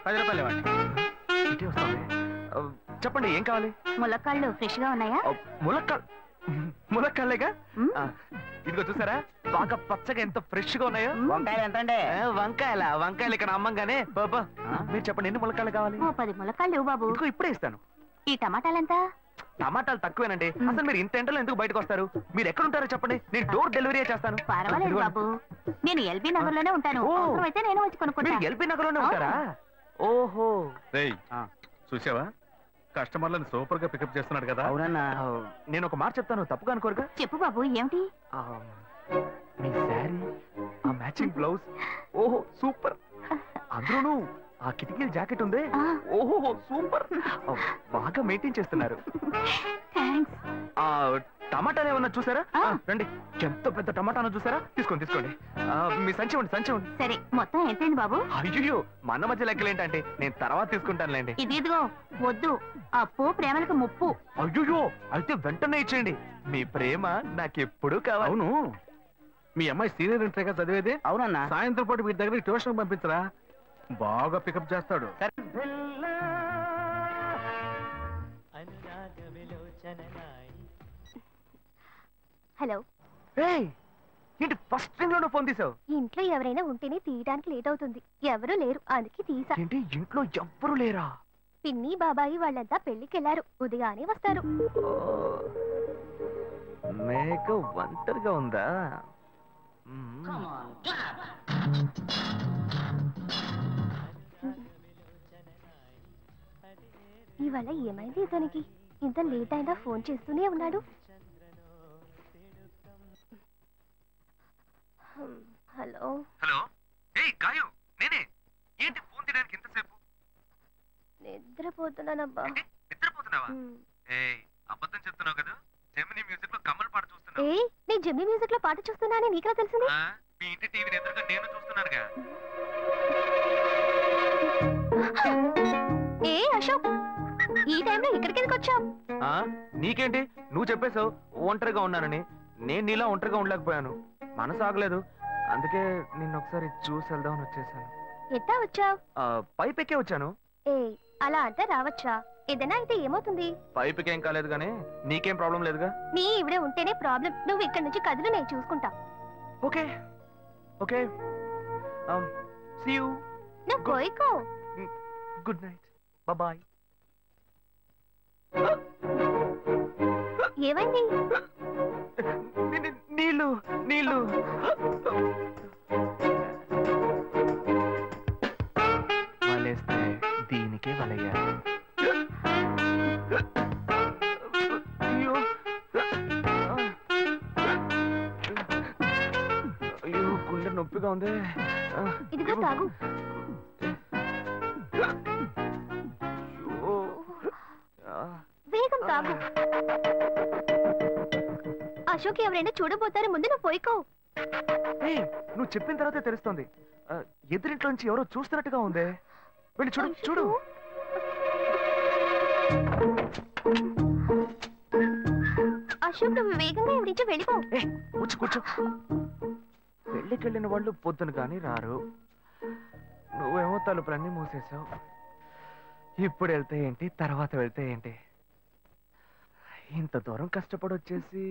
10 రూపాయలు ఇవ్వండి. చెప్పండి ఏం కావాలి? ములక్కాళ్ళు ఫ్రెష్ గా ఉన్నాయా? ములక్కాళ్ళేగా. ఇదిగో చూసారా బాగా పచ్చగా ఎంత ఫ్రెష్ గా ఉన్నాయో. వంకాయలు ఎంత అండి? వంకాయలు ఇక్కడ అమ్మంగానే బాబా. మీరు చెప్పండి ఎన్ని ములక్కాళ్ళు కావాలి? 10 ములక్కాళ్ళు ఇవ్వు బాబు. ఇదిగో ఇప్పుడే ఇస్తాను. ఈ టమాటాలు ఎంత? టమాటాలు తక్కువేనండి. అసలు మీరు ఇంత ఎండలో ఎందుకు బయటకు వస్తారు? మీరు ఎక్కడ ఉంటారో చెప్పండి, నేను డోర్ డెలివరీ చేస్తాను. పర్వాలేదు బాబు, నేను ఎల్బీ నగర్ లోనే ఉంటాను. అయితే నేను వచ్చి కొనుక్కుంటాను. ఎల్బీ నగర్ లోనే ఉంటారా? ఓహో. చూసావా కస్టమర్లను సూపర్ గా పికప్ చేస్తున్నాడు కదా. అవునన్నా. నేను ఒక మాట చెప్తాను, తప్పుగా అనుకోరుగా? చెప్పు బాబు. ఏమిటి? మీ శారీ, ఆ మ్యాచింగ్ బ్లౌజ్, ఓహో సూపర్. అందులోనూ ఆ కిటికీల జాకెట్ ఉంది, ఓహో సూపర్. బాగా మెయింటైన్ చేస్తున్నారు. టమాటాలు ఏమన్నా చూసారా? రండి, ఎంత పెద్ద టమాటాను చూసారా? తీసుకోండి తీసుకోండి. మీ సంచి ఉండి సంచి ఉండి. సరే, మొత్తం ఎంతైంది బాబు? అయ్యో మన మధ్య లెక్కలు ఏంటంటే నేను తర్వాత తీసుకుంటానులేండి. ఇదిగో వద్దు, అప్పు ప్రేమలకు ముప్పు. అయ్యో అయితే వెంటనే ఇచ్చేయండి. మీ ప్రేమ నాకెప్పుడు కావాలి. అవును, మీ అమ్మాయి సీనియర్ ఇంటర్గా చదివేది? అవునన్నా. సాయంత్రం పాటు వీటి దగ్గర ట్యూషన్ పంపించరా, బాగా పికప్ చేస్తాడు. హలో. ఏంటి ఫస్ట్ రింగ్ లోనే ఫోన్ తీసావు? ఇంట్లో ఎవరైనా ఉంటేనే తీయడానికి లేట్ అవుతుంది. ఎవరూ లేరు, అందుకే తీసా. ఏంటి ఇంట్లో ఎవ్వరు లేరా? పిన్ని బాబాయి వాళ్ళంతా పెళ్లికెళ్లారు, ఉదయానే వస్తారు. మేక ఒంటరిగా ఉందా? ఇవాళ ఏమైంది ఇతనికి? ఇంత లేట్ అయినా ఫోన్ చేస్తూనే ఉన్నాడు. Hello hello. గాయు నేనే. ఏంటి ఫోన్ తీయడానికి ఎంతసేపు? నిద్రపోతున్నానబ్బా. నిద్రపోతున్నావా? అబద్ధం చెప్తున్నావు కదా. జెమినీ మ్యూజిక్ లో కమల్ పాట చూస్తున్నా. నేను జెమినీ మ్యూజిక్ లో పాట చూస్తున్నానని నీకెలా తెలిసింది? మీ ఇంటి టీవీని ఎదురుగా నేను చూస్తున్నానుగా. అశోక్, ఈ టైంలో ఇక్కడికి ఎందుకు వచ్చావు? నీకేంటి, నువ్వు చెప్పేశావు ఒంటరిగా ఉన్నానని. నేను నీలా ఒంటరిగా ఉండలేకపోయాను, మనసు ఆగలేదు. అందుకే నిన్న ఒకసారి చూసి వెళ్దామని వచ్చేసాను. ఎట్టా వచ్చావు? పైపెక్కే వచ్చాను. అలా అంటే రావచ్చా? ఏదైనా అయితే ఏమవుతుంది? పైపుకేం కాలేదు గానీ నీకేం ప్రాబ్లం లేదుగా. నీ ఇవిడే ఉంటేనే ప్రాబ్లం. నువ్వు ఇక్కడ నుంచి కదులు, నేను చూసుకుంటా. Okay okay. See you. నువ్వు కోయికో. Good night, bye. ఏమైంది? నీళ్ళు నీళ్ళు. వలేస్తే దీనికే వలయ్యా. అయ్యో అయ్యో గుండె నొప్పిగా ఉంది. ఇదిగో తాగు. వేగం తాగు. అశోక్ ఎవరైనా చూడబోతారు, ముందు నువ్వు పోయికో. నువ్వు చెప్పిన తర్వాతే తెలుస్తుంది. ఎదురింట్లో నుంచి ఎవరో చూస్తున్నట్టుగా ఉంది. వెళ్ళి చూడు చూడు. అశోక్ నువ్వు వేగంగా ఇవి నుంచి వెళ్ళిపో. కూర్చో కూర్చో. పెళ్ళికెళ్ళిన వాళ్ళు పొద్దున కానీ రారు. నువ్వేమో తలుపులన్నీ మూసేసావు. ఇప్పుడు వెళ్తే ఏంటి, తర్వాత వెళ్తే ఏంటి? ఇంత దూరం కష్టపడి వచ్చేసి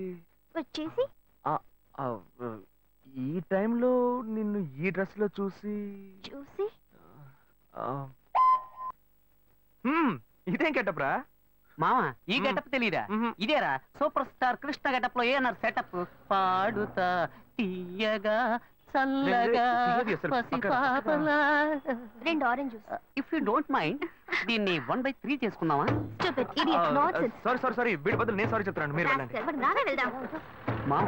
ఈ టైంలో నిన్ను ఈ డ్రెస్ లో చూసి ఇదేం గెటప్రా మామా? ఈ గెటప్ తెలీదా? ఇదేరా సూపర్ స్టార్ కృష్ణ గెటప్ లో ఏమన్నారు సెటప్? పాడుతా తీయగా చల్లగా పసిపాపలా. 2 orange juice. If you don't mind దీన్ని 1/3 చేసుకుందామా? సారీ వీడి బదులు నేను సారీ చెప్తున్నాను. మీరు మామ,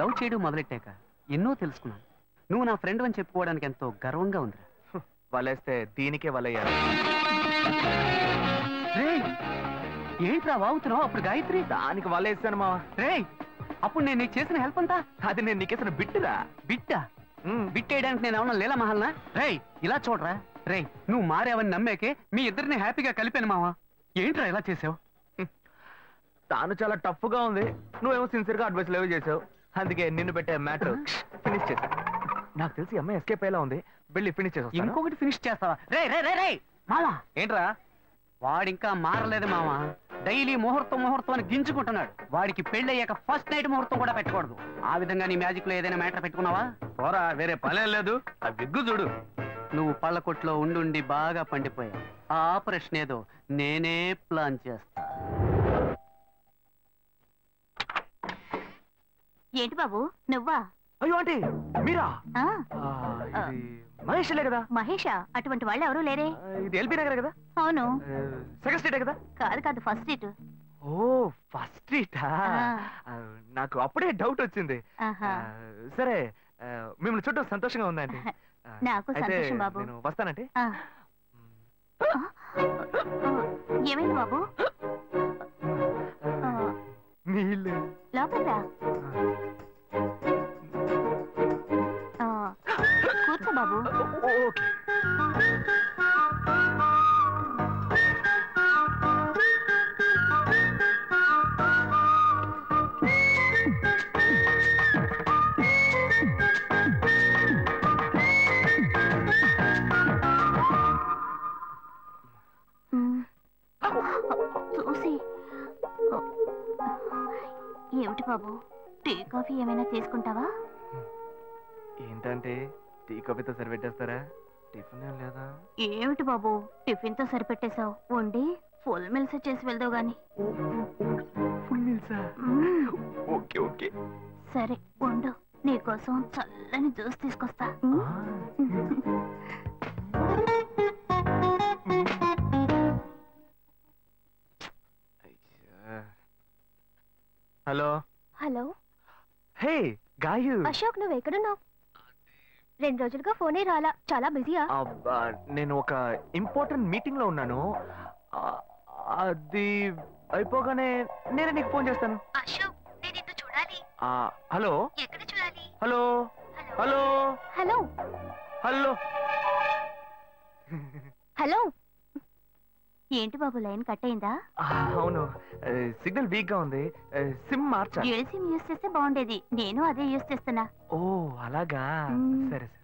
లవ్ చేయడం మొదలెట్టాక ఎన్నో తెలుసుకున్నాను. నువ్వు నా ఫ్రెండ్ అని చెప్పుకోవడానికి ఎంతో గర్వంగా ఉందిరా. వలేస్తే దీనికే వలయ్యారు. ఏంట్రా వాగుతున్నావు? అప్పుడు గాయత్రి దానికి వలేసాను మా. అప్పుడు నేను నీకు చేసిన హెల్ప్ అంతా అది నేను నీకేసిన బిట్టురా. బిట్టా? బిట్టేయడానికి నేను ఏమన్నా లీలా మహల్నా? ఇలా చూడరా. నువ్వు మారేవని నమ్మేకే మీ ఇద్దరిని హ్యాపీగా కలిపాను మావా. ఏంట్రా ఇలా చేసావు? తాను చాలా టఫ్ గా ఉంది, నువ్వేమో సిన్సియర్ గా అడ్వైస్ లేవు చేసావు. అందుకే నిన్ను పెట్టే మ్యాటర్ ఫినిష్ చేశా. నాకు తెలిసి అమ్మాయి ఎస్కేప్ అయ్యేలా ఉంది, వెళ్ళి ఫినిష్ చేసి ఇంకొకటి ఫినిష్ చేస్తావా? రే రే రే రే మామా, ఏంట్రా? వాడింకా మారలేదు మామా. డైలీ ముహూర్తం అని గింజుకుంటున్నాడు. వాడికి పెళ్ళయ్యాక ఫస్ట్ నైట్ ముహూర్తం కూడా పెట్టకూడదు. ఆ విధంగా నీ మ్యాజిక్ లో ఏదైనా మ్యాటర్ పెట్టుకున్నావా? పోరా, వేరే పనేం లేదు. ఆ విగ్గు చూడు. నువ్వు పళ్ళ కొట్లో ఉండి బాగా పండిపోయావు. ఆ ఆపరేషన్ ఏదో నేనే ప్లాన్ చేస్తా. ఏంటి బాబు నువ్వా? అయ్యో ఆంటీ, మీరా? ఇది మహేష్లే కదా? మహేషా? అటువంటి వాళ్ళు ఎవరూ లేరే. ఇది ఎల్బీ నగర్ కదా? అవును. సెకండ్ స్ట్రీటే కదా? కాదు ఫస్ట్ స్ట్రీట్. ఓ, ఫస్ట్ స్ట్రీటా? నాకు అప్పుడే డౌట్ వచ్చింది. సరే, మిమ్మల్ని చుట్టూ సంతోషంగా ఉందండి. నాకు సంతోషం బాబు. నేను వస్తానంటే. ఏమైంది బాబు? నీళ్ళు లోపలికి రా. కూర్చో బాబు. ఓకే. చూసి ఏమిటి బాబు, టీ కాఫీ ఏమైనా తీసుకుంటావా? ఏంటంటే టీ కాఫీతో సరిపెట్టేస్తారా? టిఫిన్ ఏం లేదా? ఏమిటి బాబు టిఫిన్ తో సరిపెట్టేశావు? వండి ఫుల్ మిల్స్ చేసి వెళ్దావు గాని. ఫుల్ మీల్సా? Okay okay. సరే వండు, నీకోసం చల్లని జ్యూస్ తీసుకొస్తా. Hello. Hello. Hey Gayu. Ashok, నువ్వు ఎక్కడున్నావు? 2 రోజులుగా ఫోనే రాలా, చాలా బిజీయా? నేను ఒక ఇంపార్టెంట్ మీటింగ్ లో ఉన్నాను. అది అయిపోగానే నేనే నీకు ఫోన్ చేస్తాను. అశోక్, నేను నిన్ను చూడాలి. హలో. ఎక్కడ చూడాలి? Hello hello hello hello hello. ఏంటి బాబు, లైన్ కట్ అయిందా? అవును, సిగ్నల్ వీక్ గా ఉంది. సిమ్ మార్చా. డ్యూయల్ సిమ్ యూస్ చేస్తే బాగుండేది. నేను అదే యూస్ చేస్తున్నా. ఓ అలాగా, సరే సరే.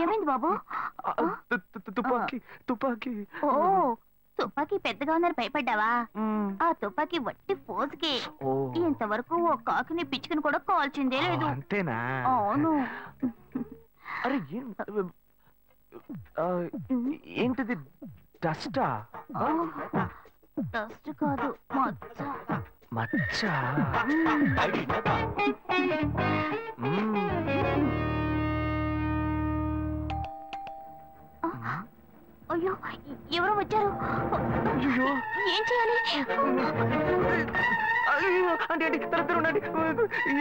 ఏమైంది బాబు? తుపాకీ తుపాకీ. ఓ, తుపాకీ పెద్దగా ఉందని భయపడ్డావా? ఆ తుపాకీ వట్టి ఫోజుకే. ఇంతవరకు ఓ కాకిని పిచ్చుకుని కూడా కాల్చిందే లేదు. అంతేనా? అవును. అరే ఏంటిది? డస్టా? డస్ట్ కాదు, మచ్చ. మచ్చ? అయ్యో, ఎవరో వచ్చారు. ఏం చేయాలి? అంటే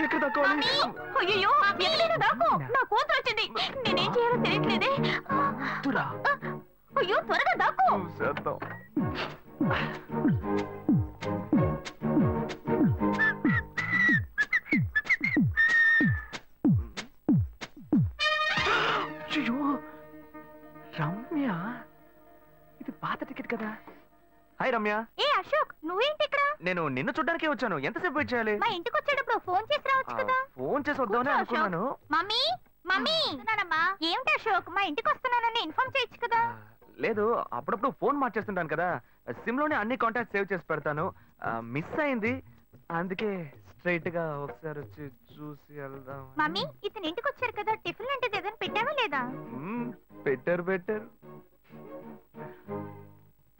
ఎక్కడ తక్కువాలి? అయ్యో, ఎక్కడైనా దాక్కో, నా కూతురు వచ్చింది. నేనేం చేయాలో తెలియట్లేదే. అయ్యో, త్వరగా దాక్కో. రమ్య, ఇది పాత టికెట్ కదా? హాయ్ రమ్య. ఏ అశోక్, నువ్వేంటి ఇక్కడ? నేను నిన్ను చూడ్డానికే వచ్చాను. ఎంతసేపు వెయిట్ చేయాలి? మా ఇంటికి వచ్చేటప్పుడు ఫోన్ చేసి రావచ్చు కదా. ఫోన్ చేసి వద్దామని అనుకున్నాను. మమ్మీ మమ్మీ, ఏమిటి అశోక్, మా ఇంటికి వస్తున్నానని ఇన్ఫార్మ్ చేయొచ్చు కదా. లేదు, అప్పుడప్పుడు ఫోన్ మార్చేస్తుంటాను కదా, సిమ్ లోనే అన్ని కాంటాక్ట్ సేవ్ చేసి పెడతాను. మిస్ అయింది, అందుకే స్ట్రైట్ గా ఒకసారి వచ్చి చూసి వెళ్దాం. మమ్మీ, ఇతను ఇంటికి వచ్చారు కదా, టిఫిన్ లాంటిది ఏదైనా పెట్టావా లేదా? పెట్టారు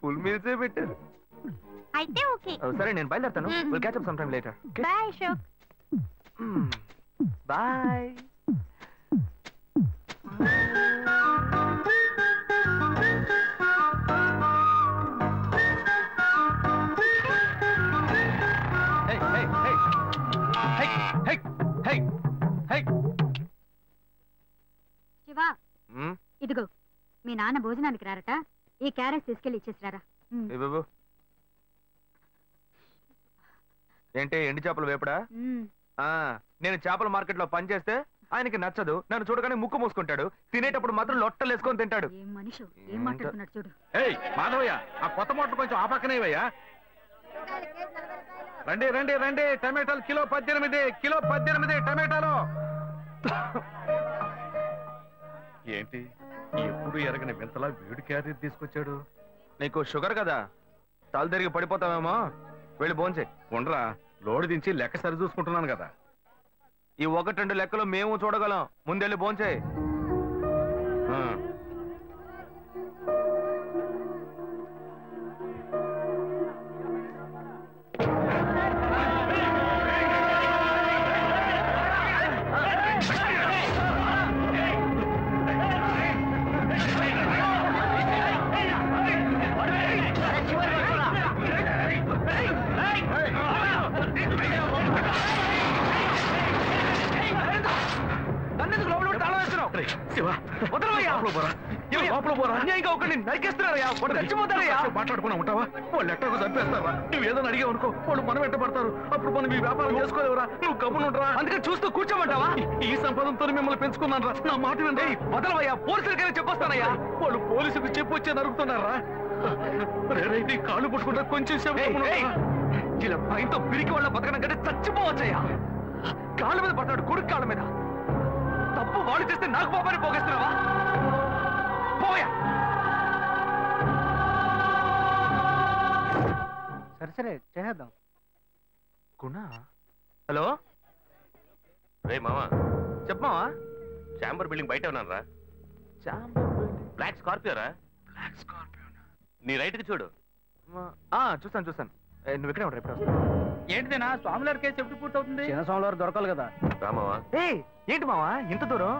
ఫుల్ మీల్సే పెట్టారు. అయితే ఓకే. సరే, నేను బయలుదేరుతాను. Will catch up some time later. Bye Ashok. Bye. Shiva, ఇదిగో మీ నాన్న భోజనానికి రారట, ఈ క్యారెట్ తీసుకెళ్లి ఇచ్చేసిరారా. ఏంటి, ఎండి చేపలు వేపడా? నేను చేపల మార్కెట్ లో పనిచేస్తే ఆయనకి నచ్చదు. నన్ను చూడగానే ముక్కు మూసుకుంటాడు. తినేటప్పుడు మాత్రం లొట్టలు వేసుకొని తింటాడు. ఏం మనిషి, ఏం మాట్లాడుతున్నాడు చూడు. మాధవయ్య, ఆ కొత్త మోటార్ కొంచెం ఆ పక్కనే. రండి రండి రండి, టమాటాలు కిలో 18 టమాటాలు. ఏంటి ఎప్పుడు ఎరగని వింతలా వేడి క్యారెట్ తీసుకొచ్చాడు? నీకు షుగర్ కదా, తల తిరిగి పడిపోతావేమో, వెళ్ళి భోంచే. ఉండరా, లోడు దించి లెక్క సరి చూసుకుంటున్నాను కదా. ఈ 1-2 లెక్కలు మేము చూడగలం, ముందెళ్ళి భోంచే. మాట్లాడుకున్నా ఉంటావా? వాళ్ళు ఎట్టకు చంపేస్తారా? నువ్వు ఏదైనా అడిగావు అనుకో, వాళ్ళు మనం వెంటబడతారు. అప్పుడు మనం ఈ వ్యాపారం చేసుకోలేవురా. నువ్వు గమ్మునుంటరా, అందుకని చూస్తూ కూర్చోమంటావా? ఈ సంపాదనతో మిమ్మల్ని పెంచుకున్నాను రా. నా మాట వినండి. వదలవయ్యా, పోలీసులకైనా చెప్పొస్తానయ్యా. వాళ్ళు పోలీసులకు చెప్పొచ్చే నరుకుతున్నారా? నీ కాళ్ళు పుట్టుకుంటా కొంచెం ఇలా భయంతో పిరికి వాళ్ళ బతకడం కంటే చచ్చిపోవచ్చయ్యా. కాళ్ళ మీద పడతాడు, కొడుకు కాళ్ళ మీద. తప్పు వాళ్ళు చేస్తే నాకు పాపాన్ని పోగేస్తున్నావా? పోయా. సరే చేద్దాం. గుణ, హలో. రే మామా, చెప్పమావా. చాంబర్ బిల్డింగ్ బయట ఉన్నాను రా. బ్లాక్ స్కార్పియో రా. నీ రైట్ కి చూడు. చూస్తాను. నువ్వు ఇక్కడే ఉంటావు, ఎప్పుడు వస్తావు? ఏంటిదేనా స్వామివారి కేసు ఎప్పుడు పూర్తవుతుంది? చిన్న స్వామివారు దొరకాలి కదా. రా మావా. ఏంటి మావా ఇంత దూరం?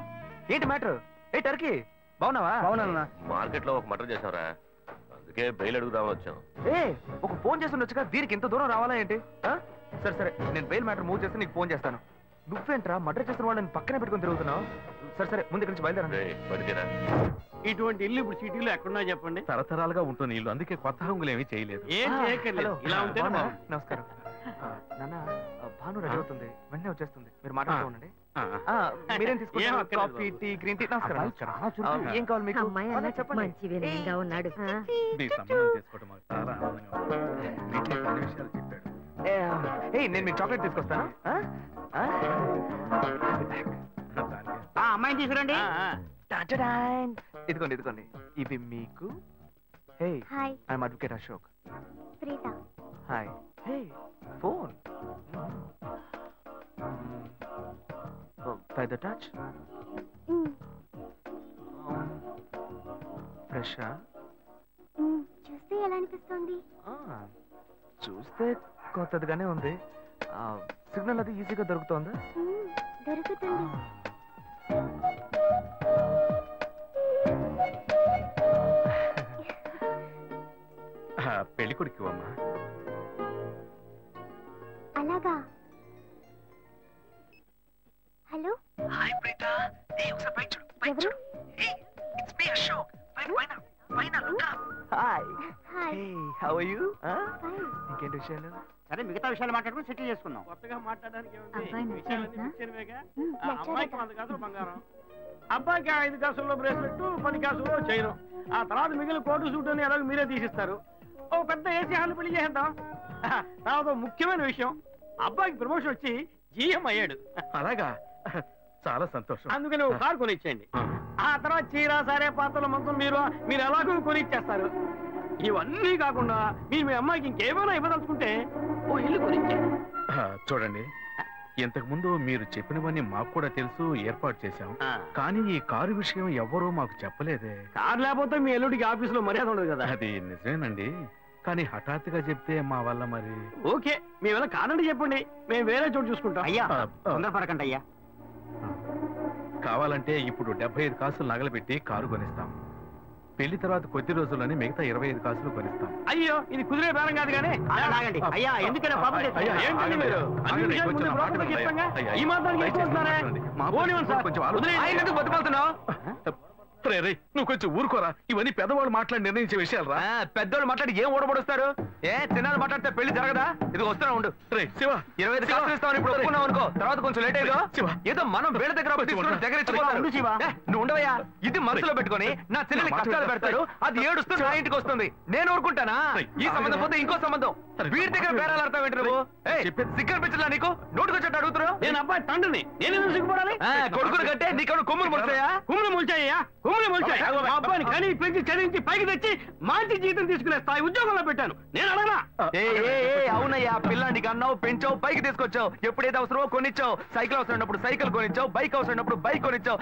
ఏంటి మ్యాటర్? టర్కీ బాగున్నావా? బాగున్నా. మార్కెట్ లో ఒక మర్డర్ చేసావురా, అందుకే బెయిల్ అడుగుదామని వచ్చాం. ఒక ఫోన్ చేసి ఉండొచ్చుగా, దీనికి ఇంత దూరం రావాలా ఏంటి? సరే నేను బెయిల్ మ్యాటర్ మూవ్ చేస్తే నీకు ఫోన్ చేస్తాను. నువ్వేంట్రా మర్డర్ చేస్తున్న వాళ్ళని పక్కనే పెట్టుకుని తిరుగుతున్నావు? సరే ముందు ఇక్కడి నుంచి బయలుదేరా. ఇటువంటి ఇల్లు ఇప్పుడు సిటీలో ఎక్కడున్నా చెప్పండి. తరతరాలుగా ఉంటుంది ఇల్లు, అందుకే కొత్త హంగులు ఏమీ చేయలేదు. ఏం చేయక్కర్లేదు, ఇలా ఉంటే నమస్కారం నాన్న. భాను రెడీ అవుతుంది, వెంటనే వచ్చేస్తుంది. మీరు మాట్లాడుతూ ఉండండి. మీరేం తీసుకుంటారు? Coffee, tea, green tea? నమస్కారం. ఏం కావాలి మీకు? చెప్పండి. నీ సంబంధం చేసుకోవడం మాకు చాలా ఆనందంగా ఉంది. నీకే కొన్ని విషయాలు చెప్పాడు. నేను మీకు చాక్లెట్ తీసుకొస్తాను. అమ్మాయిని తీసుకురండి. ఇదిగోండి ఇవి మీకు. Hey, I'm advocate Ashok. Hi. Hey, phone. By the touch? Fresh. చూస్తే ఎలా అనిపిస్తుంది? చూస్తే కొత్తదిగానే ఉంది. సిగ్నల్ అది ఈజీగా దొరుకుతోందా? దొరుకుతుంది. పెళ్లి కొడుకు అమ్మా. అలాగా. హలో. హాయ్ ప్రీత. ఒకసారి పైన చూడు. ఎవరు? It's me Ashok. పైన look up. Hi. Hey, how are you? ఇంకేంటి విషయాలు? సరే, మిగతా విషయాలు మాట్లాడుకుని సెటిల్ చేసుకుందాం. కొత్తగా మాట్లాడడానికి అబ్బాయి విషయాలన్నీ అమ్మాయికి 100 కాసులు బంగారం, అబ్బాయికి 5 కాసుల్లో బ్రేస్లెట్, 10 కాసుల్లో చైన్. ఆ తర్వాత మిగిలిన కోటు సూట్ అని ఎలాగో మీరే తీసిస్తారు. ఓ పెద్ద ఏసీ హాల్ పెళ్లి చేద్దాం. తర్వాత ముఖ్యమైన విషయం, అబ్బాయికి ప్రమోషన్ వచ్చి జీఎం అయ్యాడు. అలాగా, చాలా సంతోషం. అందుకని ఒక కారు కొనిచ్చేయండి. ఆ తర్వాత చీర, సరే, పాత్రల మొత్తం మీరు ఎలాగో కొనిచ్చేస్తారు. ఇవన్నీ కాకుండా మీరు మీ అమ్మాయికి ఇంకేమైనా ఇవ్వదలుచుకుంటే ఓ ఇల్లు కొనిచ్చేయండి. చూడండి, ఇంతకు ముందు మీరు చెప్పినవన్నీ మాకు కూడా తెలుసు, ఏర్పాటు చేశాం. కానీ ఈ కారు విషయం ఎవ్వరూ మాకు చెప్పలేదే. కారు లేకపోతే మీ ఎల్లుడికి ఆఫీసులో మర్యాద ఉండదు కదా. అది నిజమేనండి, కానీ హఠాత్తుగా చెప్తే మా వల్ల మరి. ఓకే, మీ వల్ల కాదండి చెప్పండి, మేము వేరే చోటు చూసుకుంటాం. అయ్యా తొందరపడకండి అయ్యా. కావాలంటే ఇప్పుడు 75 కాసులు నగలబెట్టి కారు కొనిస్తాం. పెళ్లి తర్వాత కొద్ది రోజుల్లోనే మిగతా 25 కాసులు కొనిస్తాం. అయ్యో, ఇది కుదిరే బేరం కాదు కానీ. ఆగండి అయ్యా, ఎందుకైనా పాపం ఏంటండి మీరు? అన్ని విషయాలు ముందు బ్రోకర్లకు చెప్పంగా ఈ మాత్రానికి ఎక్కువ వస్తున్నారే? ఎందుకు బతిమాలుతున్నావు? రే నువ్వు కొంచెం ఊరుకోరా, ఇవన్నీ పెద్దవాళ్ళు మాట్లాడి నిర్ణయించే విషయాలు రా. పెద్దోళ్ళు మాట్లాడి ఏం ఓడబడుస్తారు? చిన్నాళ్ళు మాట్లాడితే పెళ్లి జరగదా? ఇది వస్తున్నా ఉండు. రే శివ, 25 కాసులు ఇస్తామని ఇప్పుడు ఒప్పుకున్నావు అనుకో, తర్వాత కొంచెం లేట్ అయ్యో ఏదో మనం వేళ దగ్గర నువ్వు ఉండవయ్యా. ఇది మనసులో పెట్టుకొని నా చెల్లెలి కష్టాలు పెడతాడు, అది ఏడుస్తూ నా ఇంటికి వస్తుంది, నేను ఊరుకుంటానా? ఈ సంబంధం పోతే ఇంకో సంబంధం, వీడి దగ్గర బేరాలు ఆడతావు ఏంటి నువ్వు? సిగ్గర్ పిచ్చలా నీకు? నోటుకొచ్చేట్టు అడుగుతున్నావు. నేను అబ్బాయి తండ్రిని, నేను సిగ్గుపడాలి? కొడుకులు కంటే నీకు కొమ్ములు ముడతాయా? కుమ్ములు ముల్చాయ్యా, కుమ్ములు ముల్చాయి. మా అబ్బాయిని కని పెంచి చదివించి పైకి తెచ్చి మంచి జీతం తీసుకునే స్థాయి ఉద్యోగంలో పెట్టాను, నేను అడగనా? అవునయ్యా, పిల్లానికి అన్నావు, పెంచావు, పైకి తీసుకొచ్చావు, ఎప్పుడైతే అవసరమో కొనిచ్చావు. సైకిల్ అవసరమైనప్పుడు సైకిల్ కొనిచ్చావు, బైక్ అవసరమైనప్పుడు బైక్ కొనిచ్చావు,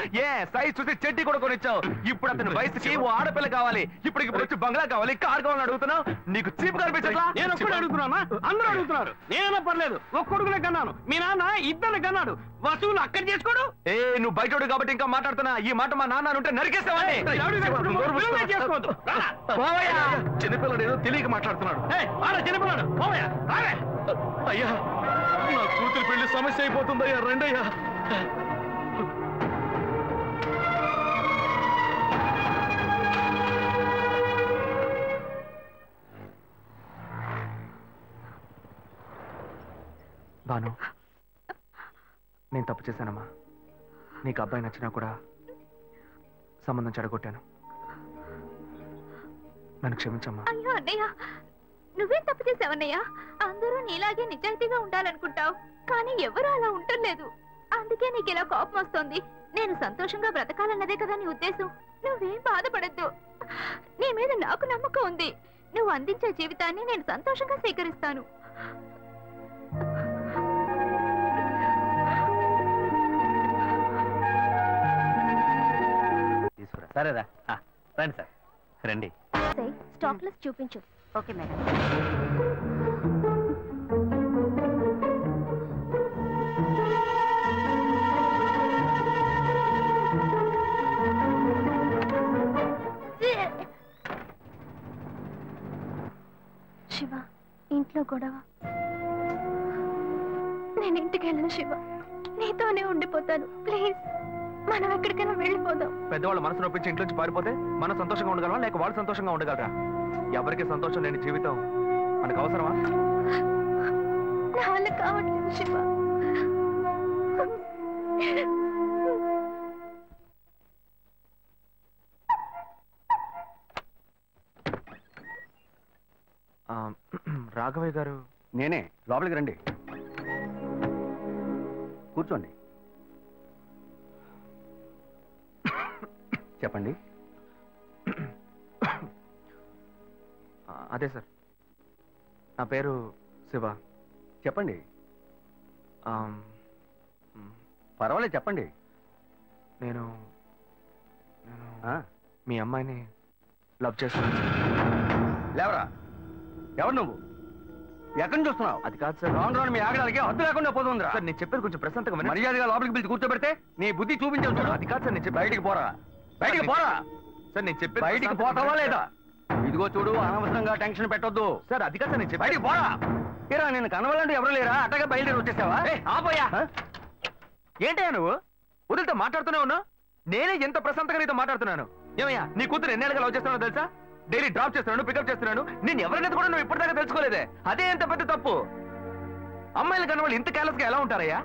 సైజ్ చూసి చెడ్డీ కూడా కొనిచ్చావు. ఇప్పుడు అతని వయసుకి ఓ ఆడపిల్ల కావాలి, ఇప్పుడు వచ్చి బంగ్లా కావాలి, కార్ కావాలని అడుగుతున్నావు. నీకు చీప్ కనిపించట్లా? నేను ఒక్కడే అడుగుతున్నా, అందరూ అడుగుతున్నారు. నేనైనా పర్లేదు, ఒక్క కొడుకునే కన్నాను, మీ నాన్న ఇద్దరిని కన్నాడు, వసూలు అక్కడ చేసుకోడు. నువ్వు బయటోడు కాబట్టి ఇంకా మాట్లాడుతున్నా. ఈ మాట మా నాన్న ఉంటే నరికేస్తావని. చిన్నపిల్లడు ఏదో తెలియక మాట్లాడుతున్నాడు. చిన్నపిల్లాడు అయ్యా, నా కూతురు పెళ్లి సమస్య అయిపోతుందయ్యా, రండయ్యా. బాను, నేను తప్పు చేశానమ్మా. నీకు అబ్బాయి నచ్చినా కూడా సంబంధం చెడగొట్టాను, నన్ను క్షమించమ్మా. అయ్యో అన్నయ్య, నువ్వేం తప్పు చేసావన్నయ్య? అందరూ నీలాగే నిజాయితీగా ఉండాలనుకుంటావు, కానీ ఎవరు అలా ఉండలేదు. అందుకే నీకు ఇలా కోపం వస్తుంది. నేను సంతోషంగా బ్రతకాలన్నదే కదా నీ ఉద్దేశం. నువ్వేం బాధపడద్దు, నీ మీద నాకు నమ్మకం ఉంది. నువ్వు అందించే జీవితాన్ని నేను సంతోషంగా స్వీకరిస్తాను. సరేరా, రండి సార్, రండి. స్టాక్ లిస్ట్ చూపించు. Okay madam. శివ, ఇంట్లో గొడవ. నేను ఇంటికి వెళ్ళను శివ, నీతోనే ఉండిపోతాను. ప్లీజ్, మనం ఎక్కడికైనా వెళ్ళిపోదాం. పెద్దవాళ్ళ మనసు నొప్పించి ఇంట్లోంచి పారిపోతే మనం సంతోషంగా ఉండగలమా, లేక వాళ్ళు సంతోషంగా ఉండగలరా? ఎవరికి సంతోషం లేని జీవితం మనకు అవసరమా? నా వల్ల కావట్లేదు శివ. రాఘవయ్య గారు. నేనే, లోపలికి రండి, కూర్చోండి. చెప్పండి. అదే సార్, నా పేరు శివ. చెప్పండి. పర్వాలేదు, చెప్పండి. నేను మీ అమ్మాయిని లవ్ చేస్తాను. లేవరా, ఎవరు నువ్వు? ఎక్కడి నుంచి వస్తున్నావు? అది కాదు సార్, రాను రాను మీ ఆగడానికి హద్దు లేకుండా పోతుందిరా. సార్ నేను చెప్పేది కొంచెం ప్రశాంతంగా వినండి. మర్యాదగా లోపలికి పిలిచి కూర్చోబెడితే నీ బుద్ధి చూపించావు. అది కాదు సార్, నేను చెప్పి బయటికి పోరా, బయటికి పోరా. సార్ నేను చెప్పి బయటికి పోతావా లేదా? ఇదిగో చూడు, అనవసరంగా టెన్షన్ పెట్టొద్దు. సార్ అది కాదు సార్, నేను చెప్పి బయటికి పోరా. ఏరా, నేను కనవాలంటే ఎవరు లేరా? అట్టగా బయలుదేరి వచ్చేసావా? ఆపోయా, ఏంటయ్యా నువ్వు వదిలితో మాట్లాడుతూనే ఉన్నావు? నేనే ఎంత ప్రశాంతంగా నీతో మాట్లాడుతున్నాను. ఏమయ్యా, నీ కూతురు ఎన్నేళ్ళగా లవ్ చేస్తున్నావు తెలుసా? డైలీ డ్రాప్ చేస్తున్నాను, పికప్ చేస్తున్నాను. నేను ఎవరినైతే కూడా నువ్వు ఇప్పటిదాకా తెలుసుకోలేదే, అదే ఎంత పెద్ద తప్పు. అమ్మాయిలు కన్నా వాళ్ళు ఇంత కేర్లెస్ గా ఎలా ఉంటారయ్యా?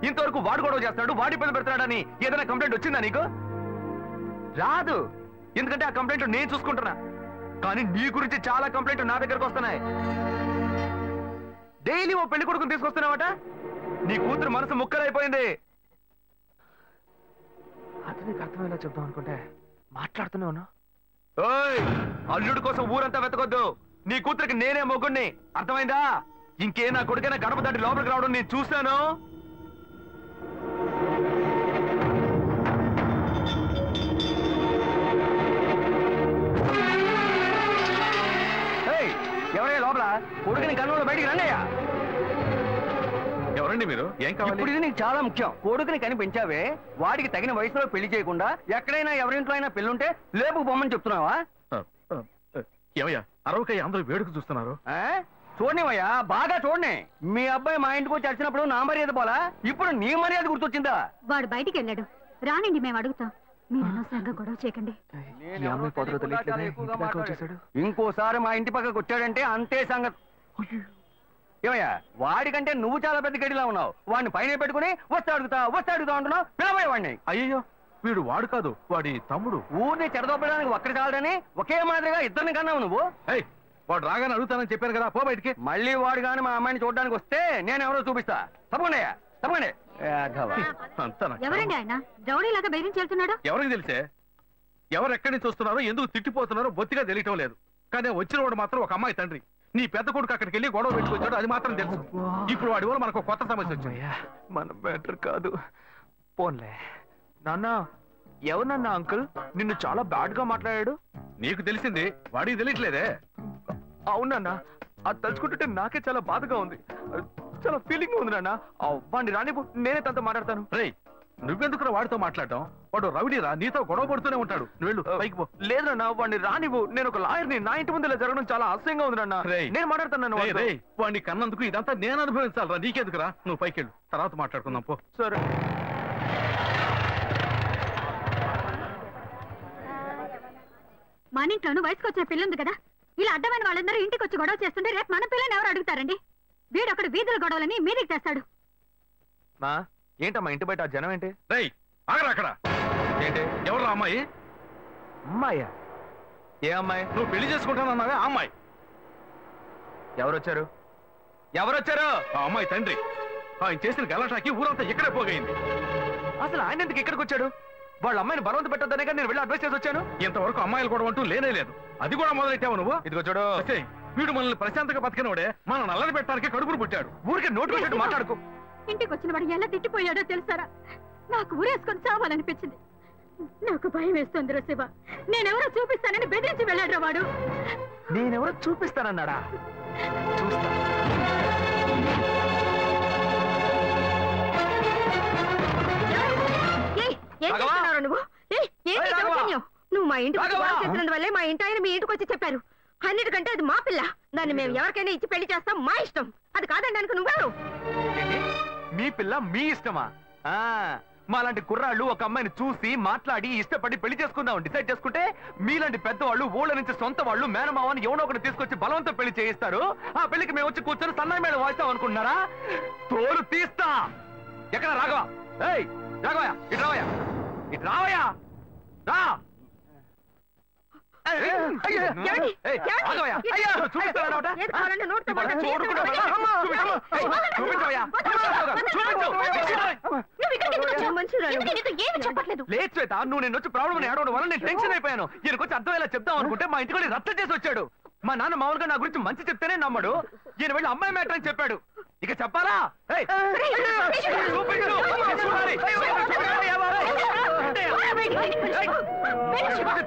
ఇంతవరకు వాడు గొడవ చేస్తున్నాడు, వాడి ఇబ్బంది పెడుతున్నాడని ఏదైనా కంప్లైంట్ వచ్చిందా నీకు? రాదు, ఎందుకంటే ఆ కంప్లైంట్ నేను చూసుకుంటున్నా. కానీ నీ గురించి చాలా కంప్లైంట్ నా దగ్గరకు వస్తున్నాయి. డైలీ ఓ పెళ్లి కొడుకుని తీసుకొస్తున్నావట. నీ కూతురు మనసు ముక్కలైపోయింది. అది నీకు అర్థమయ్యేలా చెప్తాం అనుకుంటే మాట్లాడుతూనే ఉన్నా. అల్లుడు కోసం ఊరంతా వెతకొద్దు, నీ కూతురికి నేనే మొగ్గుణ్ణి, అర్థమైందా? ఇంకే నా కొడుకైనా గడప దాటి లోపలికి రావడం నేను చూశాను. ఎవరయ్యా లోపల? కొడుకుని కన్నులో బయటికి రండియ్యా. ఎవరండి మీరు? ఏం కావాలి? ఇప్పుడు ఇది నీకు చాలా ముఖ్యం. కొడుకుని కనిపించావే, వాడికి తగిన వయసులో పెళ్లి చేయకుండా ఎక్కడైనా ఎవరింట్లో అయినా పెళ్ళుంటే లేపుకు పొమ్మని చెప్తున్నావా? ఏమయ్యా, అరవకయ్య అందరూ వేడుకు చూస్తున్నారు. చూడనివయ్యా, బాగా చూడని. మీ అబ్బాయి మా ఇంటికి వచ్చి వచ్చినప్పుడు నా మర్యాద పోలా, ఇప్పుడు నీ మర్యాద గుర్తొచ్చిందా? వాడు బయటికి వెళ్ళాడు, రానండి మేము అడుగుతాం. మీరు అనవసరంగా గొడవ చేయకండి. ఇంకోసారి మా ఇంటి పక్కకు వచ్చాడంటే అంతే సంగతి. ఏమయ్యా, వాడికంటే నువ్వు చాలా పెద్ద గడిలా ఉన్నావు. వాడిని పైన పెట్టుకుని వస్తే అడుగుతా అంటున్నావు. పిలవయ్య వాడిని. అయ్యో, వీడు వాడు కాదు, వాడి తమ్ముడు. ఊరిని చెడదొప్పడానికి ఒక్కడి చాలడని ఒకే మాదిరిగా ఇద్దరిని కన్నావు నువ్వు. వాడు రాగానే అడుగుతానని చెప్పాను కదా, పో బయటికి. మళ్ళీ వాడు గాని మా అమ్మాయిని చూడడానికి వస్తే నేను ఎవరో చూపిస్తా. తప్పకుండా తప్పకుండా. ఎవరండి ఆయన రౌడీలాగా బెదిరించి వెళ్తున్నాడు? ఎవరికి తెలిసే? ఎవరు ఎక్కడి నుంచి వస్తున్నారో, ఎందుకు తిట్టిపోతున్నారో బొత్తిగా తెలియటం లేదు. కానీ వచ్చిన వాడు మాత్రం ఒక అమ్మాయి తండ్రి. నీ పెద్ద కొడుకు అక్కడికి వెళ్ళి గొడవ పెట్టుకొచ్చాడు, అది మాత్రం తెలుసు. ఇప్పుడు వాడి వల్ల మనకు కొత్త సమస్య వచ్చింది. మన బెటర్ కాదు. పోన్లే నాన్న. ఎవరన్నా అంకుల్ నిన్ను చాలా బ్యాడ్ గా మాట్లాడాడు? నీకు తెలిసింది, వాడికి తెలియట్లేదే. అవునన్నా, అది తలుచుకుంటుంటే నాకే చాలా బాధగా ఉంది. చాలా ఫీలింగ్ ఉంది నాన్న. వాడిని రానిపో, నేనే తనతో మాట్లాడతాను. రేయ్, నువ్వెందుకు వాడితో మాట్లాడటం? వాడు రౌడీరా, నీతో గొడవ పడుతూనే ఉంటాడు. నువ్వు వెళ్ళు, పైకి పో. లేదన్నా, వాడిని రానివ్వు. నేను ఒక లాయర్ని. నా ఇంటి ముందు ఇలా జరగడం చాలా అసహ్యంగా ఉంది నాన్న. నేను మాట్లాడతాను. వాడిని కన్నందుకు ఇదంతా నేను అనుభవించాలరా, నీకెందుకురా? నువ్వు పైకి వెళ్ళు, తర్వాత మాట్లాడుకుందాం పో. సరే. మన ఇంట్లోనూ వయసుకు వచ్చిన పిల్లుంది కదా, ఇలా అడ్డమైన వాళ్ళందరూ ఇంటికి వచ్చి గొడవ చేస్తుంటే రేపు మన పిల్లని ఎవరు అడుగుతారండి? వీడొకడు వీధుల గొడవలని మీదికి తెస్తాడు. మా ఏంటమ్మా ఇంటి బయట జనం ఏంటి? రేయ్, ఆగరా అక్కడ. ఏంటి, ఎవరు అమ్మాయి? అమ్మాయ్యా? ఏ అమ్మాయి? నువ్వు పెళ్లి చేసుకుంటానన్నావే ఆ అమ్మాయి. ఎవరొచ్చారు? ఆ అమ్మాయి తండ్రి. ఆయన చేసిన గలాటాకి ఊరంతా ఇక్కడే పోగైంది. అసలు ఆయన ఎందుకు ఇక్కడికి వచ్చాడు? వాళ్ళ అమ్మాయిని బలవంత పెట్టొద్దనే నేను వెళ్ళి అడ్వైస్ చేసి వచ్చాను. ఇంతవరకు అమ్మాయిలు కూడా అంటూ లేనే లేదు. అది కూడా మొదలెట్టావు నువ్వు. ఇదిగో చూడు, వీడు మనల్ని ప్రశాంతంగా బతికినోడే మన నల్లని పెట్టడానికి కడుపును పుట్టాడు. ఊరికే నోటు పెట్టాడు మాట్లాడుకో. ఇంటికి వచ్చిన వాడు ఎలా తిట్టిపోయాడో తెలుసారా? నాకు ఊరేసుకొని చావాలనిపించింది. నాకు భయం వేస్తుంది శివ. నేనెవరో చూపిస్తానని బెదిరించి వెళ్ళాడు వాడు. నేనెవరో చూపిస్తానన్నాడా? చూస్తా. నువ్వు మా ఇంటికి చేసినందువల్లే మా ఇంటి ఆయన మీ ఇంటికి వచ్చి చెప్పారు. అన్నిటికంటే అది మా పిల్ల. దాన్ని మేము ఎవరికైనా ఇచ్చి పెళ్లి చేస్తాం, మా ఇష్టం. అది కాదండానికి నువ్వెవరు? మీ పిల్ల మీ ఇష్టమా? మాలాంటి కుర్రాళ్ళు ఒక అమ్మాయిని చూసి మాట్లాడి ఇష్టపడి పెళ్లి చేసుకుందాం డిసైడ్ చేసుకుంటే, మీలాంటి పెద్దవాళ్ళు ఊళ్ళ నుంచి సొంత వాళ్ళు మేనమావని ఎవడో ఒకటి తీసుకొచ్చి బలవంతం పెళ్లి చేయిస్తారు. ఆ పెళ్లికి మేము వచ్చి కూర్చొని సన్నాయి మీద వాయిస్తాం అనుకుంటున్నారా? తోలు తీస్తా. ఎక్కడ రాఘవ? ఏయ్ రాఘవయ్య, ఇటు రావయ్యా, ఇటు రావయ్యా, రా. లేదు శ్వేత, నువ్వు నేను వచ్చి ప్రాబ్లం ఏడవడం వల్ల నేను టెన్షన్ అయిపోయాను. ఈయనకొచ్చి అర్థమయ్యేలా చెప్తాం అనుకుంటే మా ఇంటికి వెళ్ళి రచ్చ చేసి వచ్చాడు. మా నాన్న మామూలుగా నా గురించి మంచి చెప్తేనే నమ్మడు. ఈయన వెళ్ళి అమ్మాయి మ్యాటర్ అని చెప్పాడు. ఇక చెప్పాలా?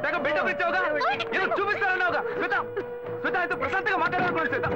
తెగ బిల్డప్ ఇచ్చావుగా, చూపిస్తానన్నావుగా. శ్వేత, శ్వేత, ప్రశాంతంగా మాట్లాడాలనుకున్నాను శ్వేత.